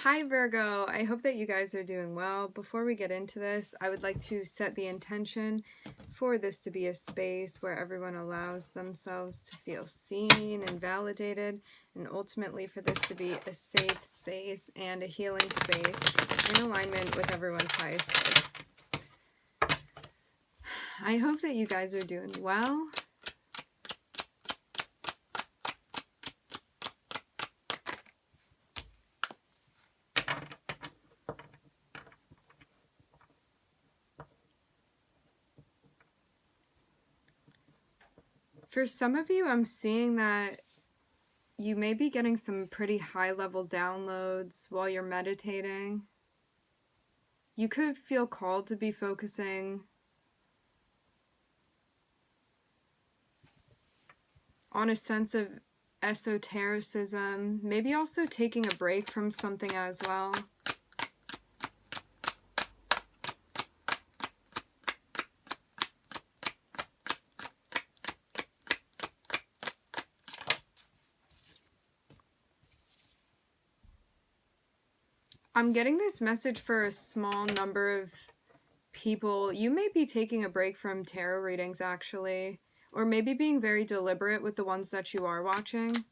Hi Virgo, I hope that you guys are doing well. Before we get into this, I would like to set the intention for this to be a space where everyone allows themselves to feel seen and validated, and ultimately for this to be a safe space and a healing space in alignment with everyone's highest good. I hope that you guys are doing well. For some of you, I'm seeing that you may be getting some pretty high-level downloads while you're meditating. You could feel called to be focusing on a sense of esotericism, maybe also taking a break from something as well. I'm getting this message for a small number of people. You may be taking a break from tarot readings, actually, or maybe being very deliberate with the ones that you are watching.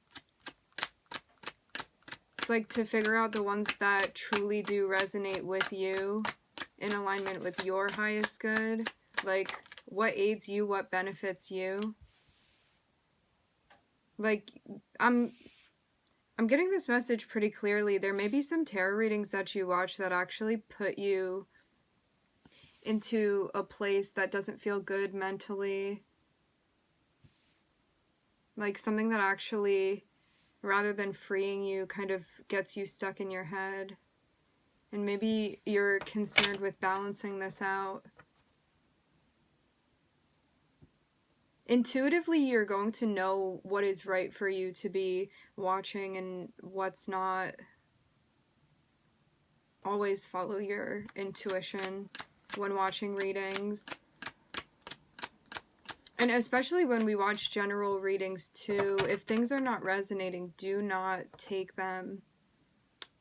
It's like to figure out the ones that truly do resonate with you, in alignment with your highest good, like what aids you, what benefits you. Like, I'm getting this message pretty clearly. There may be some tarot readings that you watch that actually put you into a place that doesn't feel good mentally. Like something that actually, rather than freeing you, kind of gets you stuck in your head. And maybe you're concerned with balancing this out. Intuitively, you're going to know what is right for you to be watching and what's not. Always follow your intuition when watching readings. And especially when we watch general readings too, if things are not resonating, do not take them,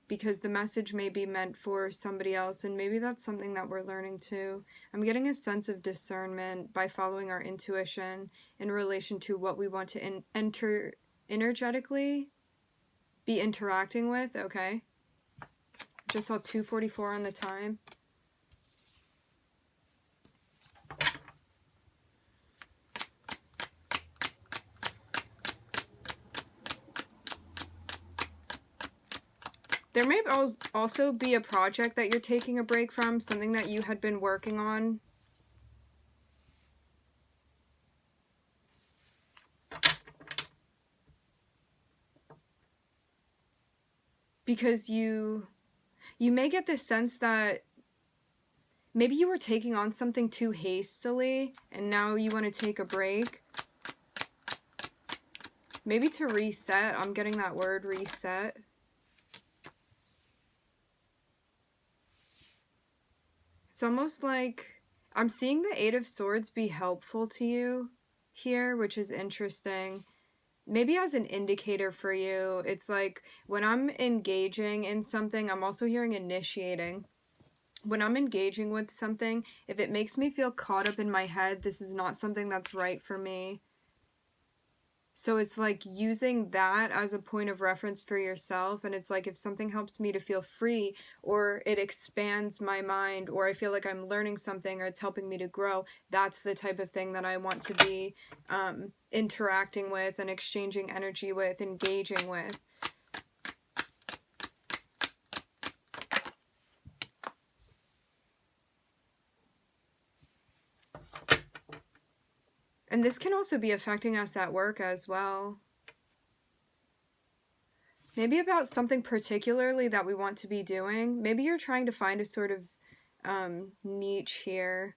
because the message may be meant for somebody else, and maybe that's something that we're learning too. I'm getting a sense of discernment by following our intuition in relation to what we want to energetically be interacting with. Okay. Just saw 2:44 on the time. There may also be a project that you're taking a break from, something that you had been working on. Because you may get this sense that maybe you were taking on something too hastily and now you want to take a break. Maybe to reset. I'm getting that word, reset. It's almost like I'm seeing the Eight of Swords be helpful to you here, which is interesting. Maybe as an indicator for you, it's like when I'm engaging in something, I'm also hearing initiating. When I'm engaging with something, if it makes me feel caught up in my head, this is not something that's right for me. So it's like using that as a point of reference for yourself. And it's like if something helps me to feel free, or it expands my mind, or I feel like I'm learning something, or it's helping me to grow, that's the type of thing that I want to be interacting with and exchanging energy with, engaging with. And this can also be affecting us at work as well. Maybe about something particularly that we want to be doing. Maybe you're trying to find a sort of niche here.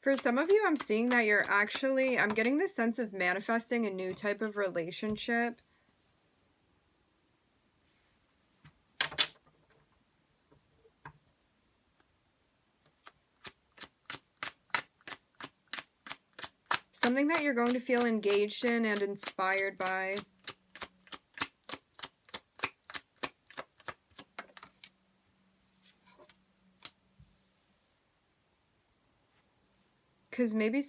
For some of you, I'm seeing that I'm getting this sense of manifesting a new type of relationship. Something that you're going to feel engaged in and inspired by. Because maybe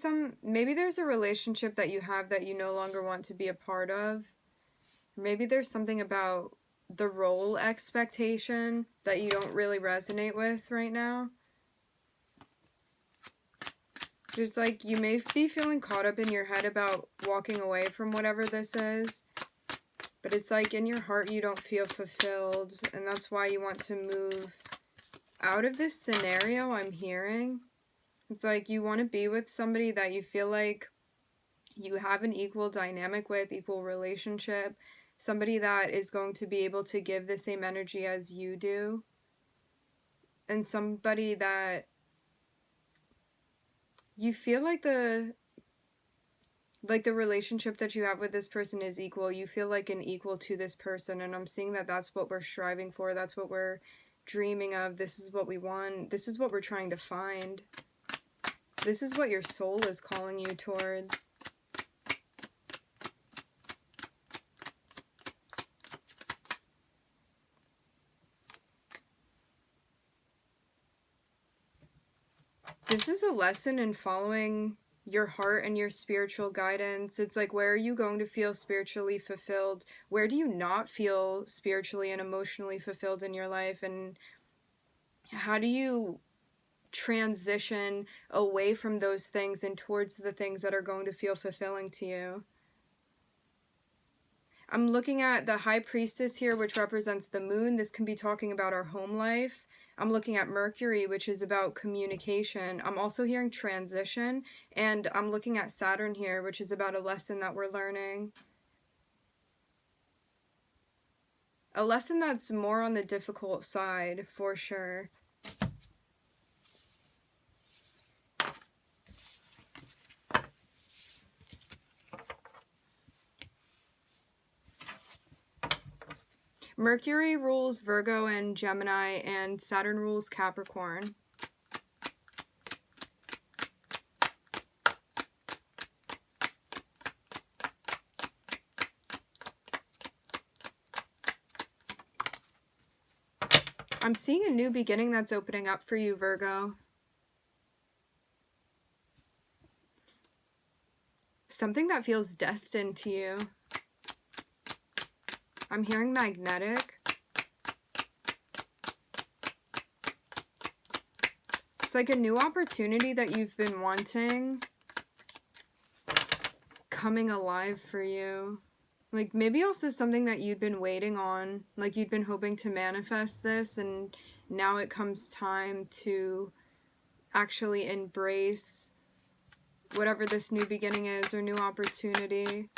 there's a relationship that you have that you no longer want to be a part of. Maybe there's something about the role expectation that you don't really resonate with right now. It's like you may be feeling caught up in your head about walking away from whatever this is. But it's like in your heart you don't feel fulfilled. And that's why you want to move out of this scenario I'm hearing. It's like you want to be with somebody that you feel like you have an equal dynamic with, equal relationship, somebody that is going to be able to give the same energy as you do, and somebody that you feel like the relationship that you have with this person is equal. You feel like an equal to this person, and I'm seeing that that's what we're striving for. That's what we're dreaming of. This is what we want. This is what we're trying to find. This is what your soul is calling you towards. This is a lesson in following your heart and your spiritual guidance. It's like, where are you going to feel spiritually fulfilled? Where do you not feel spiritually and emotionally fulfilled in your life? And how do you transition away from those things and towards the things that are going to feel fulfilling to you? I'm looking at the High Priestess here, which represents the moon. This can be talking about our home life. I'm looking at Mercury, which is about communication. I'm also hearing transition, and I'm looking at Saturn here, which is about a lesson that we're learning. A lesson that's more on the difficult side, for sure. Mercury rules Virgo and Gemini, and Saturn rules Capricorn. I'm seeing a new beginning that's opening up for you, Virgo. Something that feels destined to you. I'm hearing magnetic. It's like a new opportunity that you've been wanting coming alive for you. Like maybe also something that you'd been waiting on, like you'd been hoping to manifest this, and now it comes time to actually embrace whatever this new beginning is or new opportunity.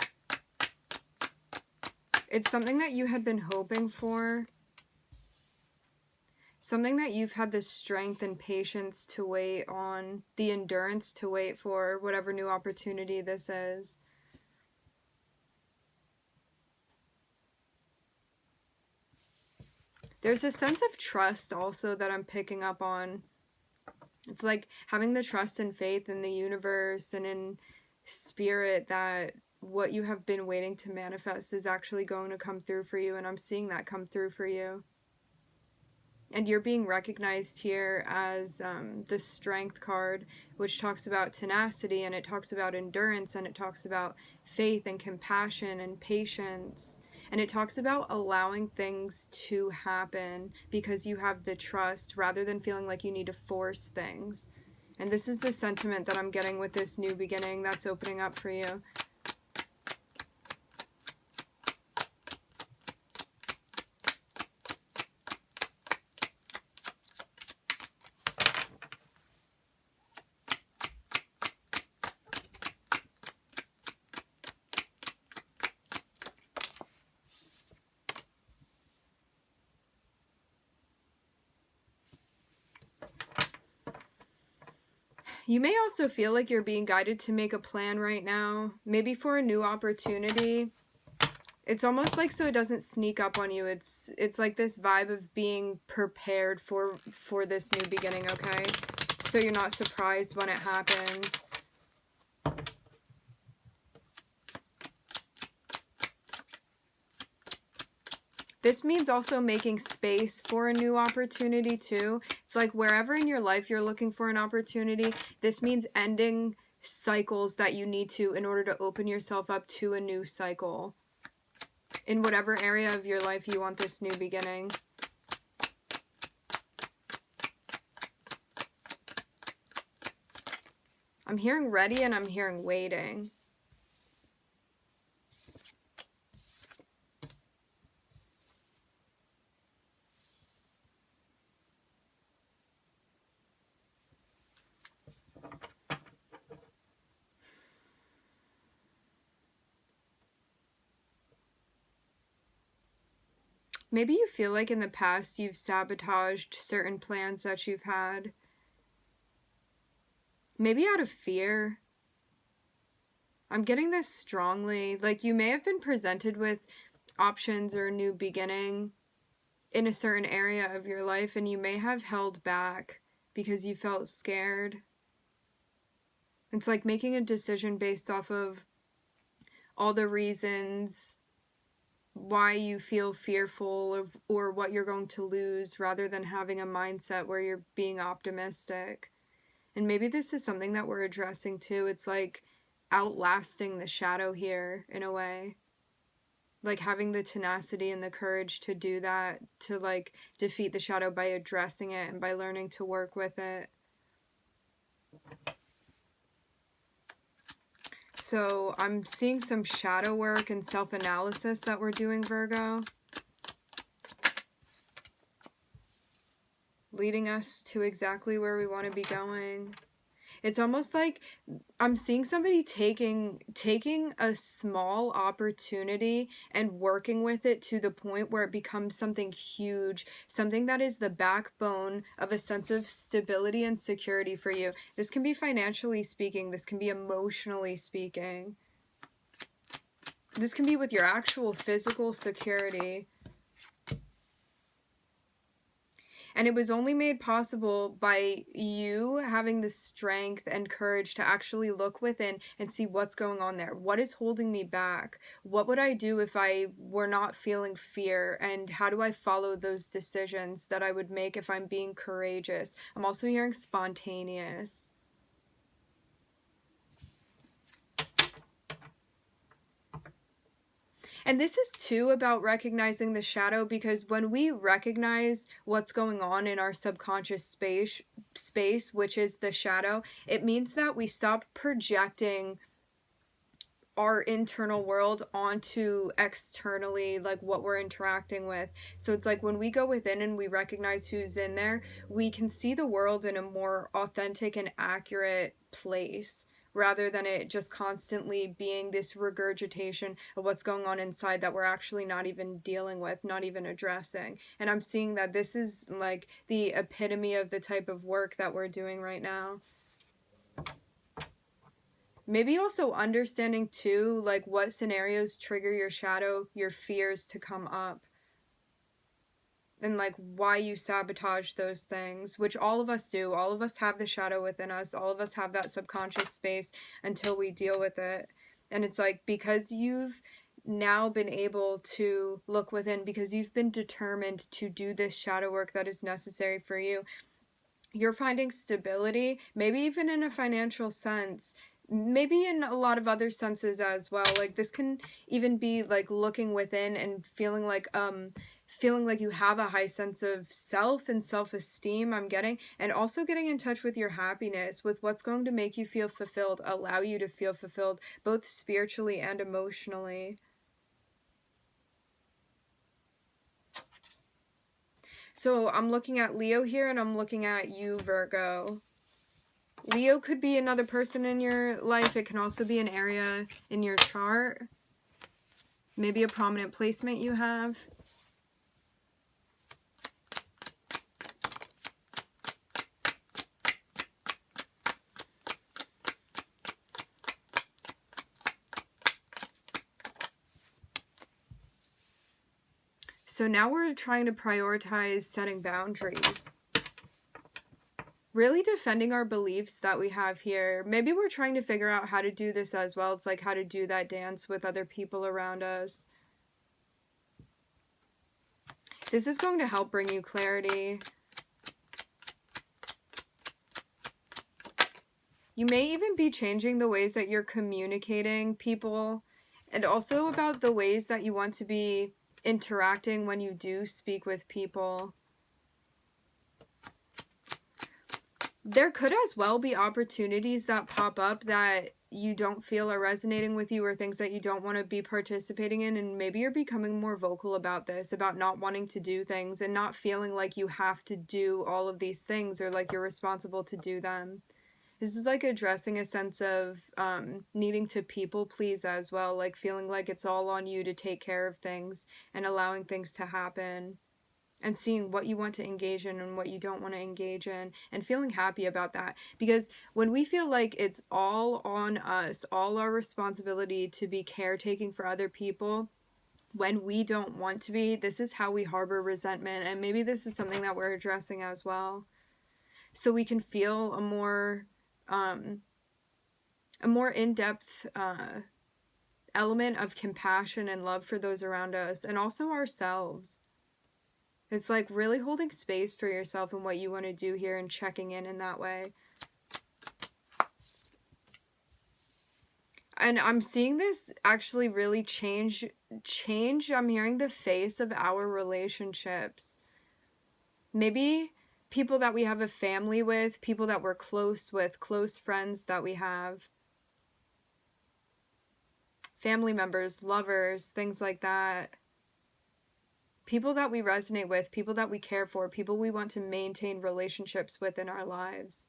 It's something that you had been hoping for, something that you've had the strength and patience to wait on, the endurance to wait for whatever new opportunity this is. There's a sense of trust also that I'm picking up on. It's like having the trust and faith in the universe and in spirit that what you have been waiting to manifest is actually going to come through for you, and I'm seeing that come through for you. And you're being recognized here as the Strength card, which talks about tenacity, and it talks about endurance, and it talks about faith and compassion and patience. And it talks about allowing things to happen because you have the trust rather than feeling like you need to force things. And this is the sentiment that I'm getting with this new beginning that's opening up for you. You may also feel like you're being guided to make a plan right now, maybe for a new opportunity. It's almost like so it doesn't sneak up on you. It's like this vibe of being prepared for this new beginning, okay? So you're not surprised when it happens. This means also making space for a new opportunity too. It's like wherever in your life you're looking for an opportunity, this means ending cycles that you need to in order to open yourself up to a new cycle. In whatever area of your life you want this new beginning. I'm hearing ready and I'm hearing waiting. Maybe you feel like in the past you've sabotaged certain plans that you've had. Maybe out of fear. I'm getting this strongly. Like you may have been presented with options or a new beginning in a certain area of your life, and you may have held back because you felt scared. It's like making a decision based off of all the reasons why you feel fearful or what you're going to lose, rather than having a mindset where you're being optimistic. And maybe this is something that we're addressing too. It's like outlasting the shadow here in a way. Like having the tenacity and the courage to do that, to like defeat the shadow by addressing it and by learning to work with it. So I'm seeing some shadow work and self-analysis that we're doing, Virgo. Leading us to exactly where we want to be going. It's almost like I'm seeing somebody taking a small opportunity and working with it to the point where it becomes something huge, something that is the backbone of a sense of stability and security for you. This can be financially speaking, this can be emotionally speaking. This can be with your actual physical security. And it was only made possible by you having the strength and courage to actually look within and see what's going on there. What is holding me back? What would I do if I were not feeling fear? And how do I follow those decisions that I would make if I'm being courageous? I'm also hearing spontaneous. And this is too about recognizing the shadow, because when we recognize what's going on in our subconscious space, which is the shadow, it means that we stop projecting our internal world onto externally, like what we're interacting with. So it's like when we go within and we recognize who's in there, we can see the world in a more authentic and accurate place, rather than it just constantly being this regurgitation of what's going on inside that we're actually not even dealing with, not even addressing. And I'm seeing that this is like the epitome of the type of work that we're doing right now. Maybe also understanding too, like what scenarios trigger your shadow, your fears to come up. And like why you sabotage those things, which all of us do. All of us have the shadow within us. All of us have that subconscious space until we deal with it. And it's like, because you've now been able to look within, because you've been determined to do this shadow work that is necessary for you, you're finding stability, maybe even in a financial sense, maybe in a lot of other senses as well. Like this can even be like looking within and feeling like you have a high sense of self and self-esteem, I'm getting, and also getting in touch with your happiness, with what's going to make you feel fulfilled, allow you to feel fulfilled, both spiritually and emotionally. So I'm looking at Leo here, and I'm looking at you, Virgo. Leo could be another person in your life. It can also be an area in your chart. Maybe a prominent placement you have. So now we're trying to prioritize setting boundaries. Really defending our beliefs that we have here. Maybe we're trying to figure out how to do this as well. It's like how to do that dance with other people around us. This is going to help bring you clarity. You may even be changing the ways that you're communicating people, and also about the ways that you want to be interacting when you do speak with people. There could as well be opportunities that pop up that you don't feel are resonating with you, or things that you don't want to be participating in, and maybe you're becoming more vocal about this, about not wanting to do things and not feeling like you have to do all of these things or like you're responsible to do them. This is like addressing a sense of needing to people please as well, like feeling like it's all on you to take care of things and allowing things to happen, and seeing what you want to engage in and what you don't want to engage in, and feeling happy about that. Because when we feel like it's all on us, all our responsibility to be caretaking for other people, when we don't want to be, this is how we harbor resentment. And maybe this is something that we're addressing as well. So we can feel a more in-depth element of compassion and love for those around us, and also ourselves. It's like really holding space for yourself and what you want to do here, and checking in that way. And I'm seeing this actually really change. I'm hearing the face of our relationships. Maybe people that we have a family with, people that we're close with, close friends that we have, family members, lovers, things like that. People that we resonate with, people that we care for, people we want to maintain relationships with in our lives.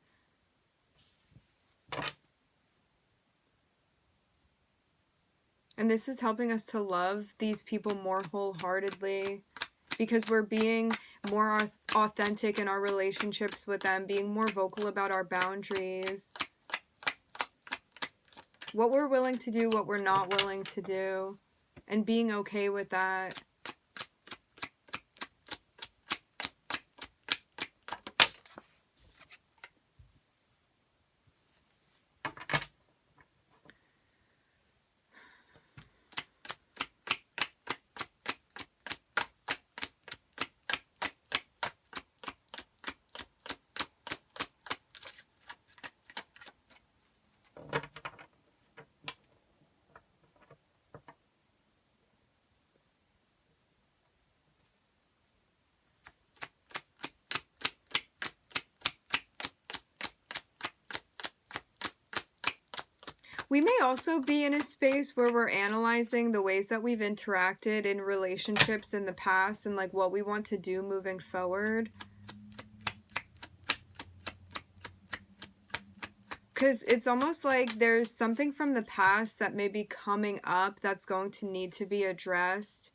And this is helping us to love these people more wholeheartedly, because we're being more authentic in our relationships with them, being more vocal about our boundaries, what we're willing to do, what we're not willing to do, and being okay with that. We may also be in a space where we're analyzing the ways that we've interacted in relationships in the past, and like what we want to do moving forward. Because it's almost like there's something from the past that may be coming up that's going to need to be addressed.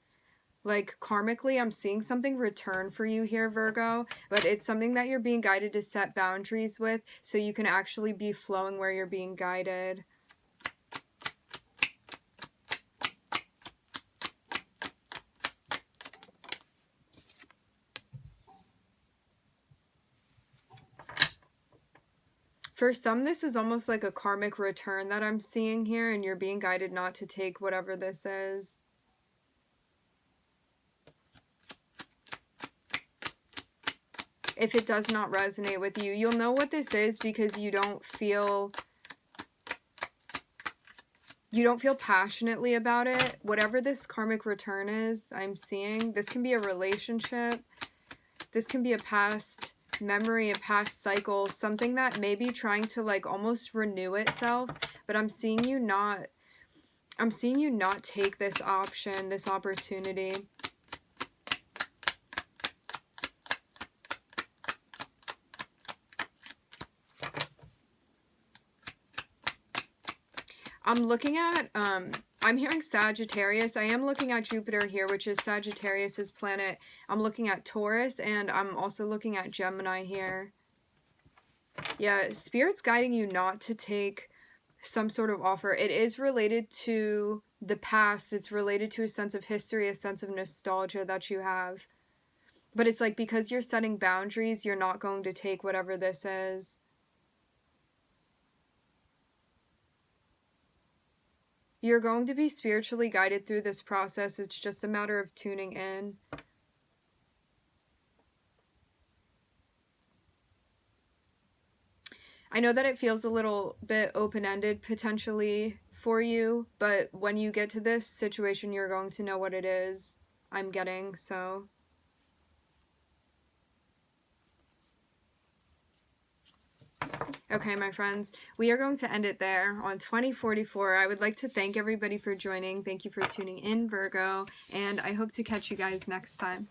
Like karmically, I'm seeing something return for you here, Virgo, but it's something that you're being guided to set boundaries with, so you can actually be flowing where you're being guided. For some, this is almost like a karmic return that I'm seeing here, and you're being guided not to take whatever this is. If it does not resonate with you, you'll know what this is because you don't feel passionately about it. Whatever this karmic return is, I'm seeing, this can be a relationship. This can be a past memory, a past cycle, something that may be trying to like almost renew itself, but I'm seeing you not take this option, this opportunity. I'm looking at, I'm hearing Sagittarius. I am looking at Jupiter here, which is Sagittarius's planet. I'm looking at Taurus, and I'm also looking at Gemini here. Yeah, Spirit's guiding you not to take some sort of offer. It is related to the past. It's related to a sense of history, a sense of nostalgia that you have. But it's like, because you're setting boundaries, you're not going to take whatever this is. You're going to be spiritually guided through this process. It's just a matter of tuning in. I know that it feels a little bit open-ended potentially for you, but when you get to this situation, you're going to know what it is. I'm getting, so... Okay, my friends, we are going to end it there on 2044. I would like to thank everybody for joining. Thank you for tuning in, Virgo, and I hope to catch you guys next time.